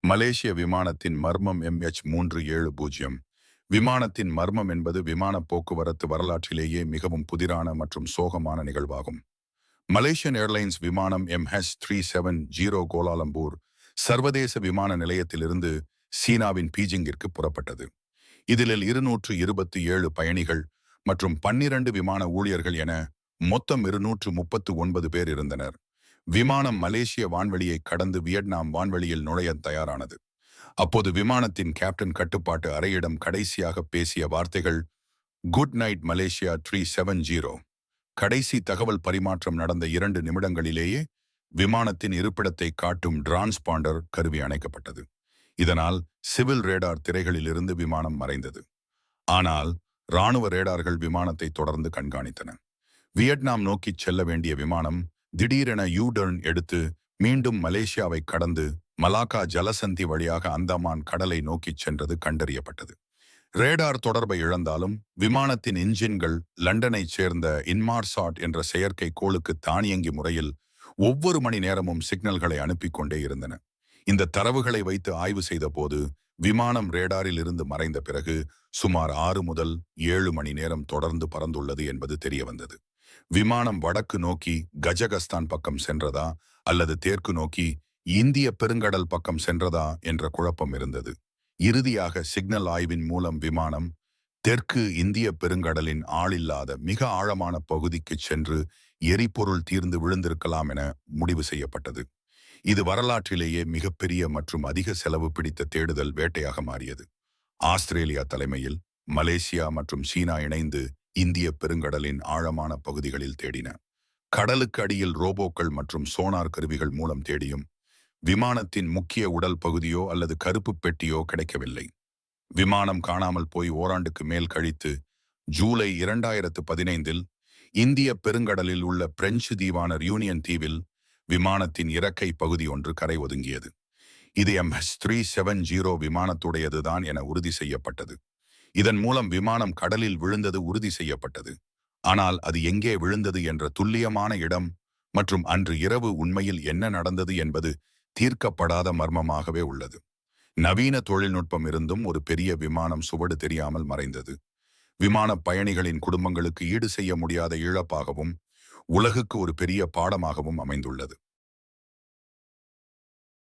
மலேசிய விமானத்தின் மர்மம் MH370. விமானத்தின் மர்மம் என்பது விமான போக்குவரத்து வரலாற்றிலேயே மிகவும் புதிரான மற்றும் சோகமான நிகழ்வாகும். மலேசியன் ஏர்லைன்ஸ் விமானம் MH370 கோலாலம்பூர் சர்வதேச விமான நிலையத்திலிருந்து சீனாவின் பீஜிங்கிற்கு புறப்பட்டது. இதில் 227 பயணிகள் மற்றும் 12 விமான ஊழியர்கள் என மொத்தம் 239 பேர் இருந்தனர். விமானம் மலேசிய வான்வெளியை கடந்து வியட்நாம் வான்வெளியில் நுழைய தயாரானது. அப்போது விமானத்தின் கேப்டன் கட்டுப்பாட்டு அறையிடம் கடைசியாக பேசிய வார்த்தைகள், "குட் நைட் மலேசியா 370." கடைசி தகவல் பரிமாற்றம் நடந்த 2 நிமிடங்களிலேயே விமானத்தின் இருப்பிடத்தை காட்டும் டிரான்ஸ்பாண்டர் கருவி அணைக்கப்பட்டது. இதனால் சிவில் ரேடார் திரைகளிலிருந்து விமானம் மறைந்தது. ஆனால் இராணுவ ரேடார்கள் விமானத்தை தொடர்ந்து கண்காணித்தன. வியட்நாம் நோக்கிச் செல்ல வேண்டிய விமானம் திடீரென யூ-டர்ன் எடுத்து மீண்டும் மலேசியாவை கடந்து மலாக்கா ஜலசந்தி வழியாக அந்தமான் கடலை நோக்கிச் சென்றது கண்டறியப்பட்டது. ரேடார் தொடர்பை இழந்தாலும் விமானத்தின் இன்ஜின்கள் லண்டனைச் சேர்ந்த இன்மார்சாட் என்ற செயற்கை கோளுக்கு தானியங்கி முறையில் ஒவ்வொரு மணி நேரமும் சிக்னல்களை அனுப்பிக் கொண்டே இருந்தன. இந்த தரவுகளை வைத்து ஆய்வு செய்த போது விமானம் ரேடாரில் இருந்து மறைந்த பிறகு சுமார் 6 முதல் 7 மணி நேரம் தொடர்ந்து பறந்துள்ளது என்பது தெரிய வந்தது. விமானம் வடக்கு நோக்கி கஜகஸ்தான் பக்கம் சென்றதா அல்லது தெற்கு நோக்கி இந்திய பெருங்கடல் பக்கம் சென்றதா என்ற குழப்பம் இருந்தது. இறுதியாக சிக்னல் ஆய்வின் மூலம் விமானம் தெற்கு இந்திய பெருங்கடலின் ஆளில்லாத மிக ஆழமான பகுதிக்கு சென்று எரிபொருள் தீர்ந்து விழுந்திருக்கலாம் என முடிவு செய்யப்பட்டது. இது வரலாற்றிலேயே மிகப்பெரிய மற்றும் அதிக செலவு பிடித்த தேடுதல் வேட்டையாக மாறியது. ஆஸ்திரேலியா தலைமையில் மலேசியா மற்றும் சீனா இணைந்து இந்திய பெருங்கடலின் ஆழமான பகுதிகளில் தேடின. கடலுக்கு அடியில் ரோபோக்கள் மற்றும் சோனார் கருவிகள் மூலம் தேடியும் விமானத்தின் முக்கிய உடல் பகுதியோ அல்லது கருப்பு பெட்டியோ கிடைக்கவில்லை. விமானம் காணாமல் போய் ஓராண்டுக்கு மேல் கழித்து ஜூலை 2015 இந்திய பெருங்கடலில் உள்ள பிரெஞ்சு தீவான யூனியன் தீவில் விமானத்தின் இறக்கை பகுதி ஒன்று கரை ஒதுங்கியது. இது MH370 விமானத்துடையதுதான் என உறுதி செய்யப்பட்டது. இதன் மூலம் விமானம் கடலில் விழுந்தது உறுதி செய்யப்பட்டது. ஆனால் அது எங்கே விழுந்தது என்ற துல்லியமான இடம் மற்றும் அன்று இரவு உண்மையில் என்ன நடந்தது என்பது தீர்க்கப்படாத மர்மமாகவே உள்ளது. நவீன தொழில்நுட்பம் இருந்தும் ஒரு பெரிய விமானம் சுவடு தெரியாமல் மறைந்தது. விமான பயணிகளின் குடும்பங்களுக்கு ஈடு செய்ய முடியாத இழப்பாகவும் உலகுக்கு ஒரு பெரிய பாடமாகவும் அமைந்துள்ளது.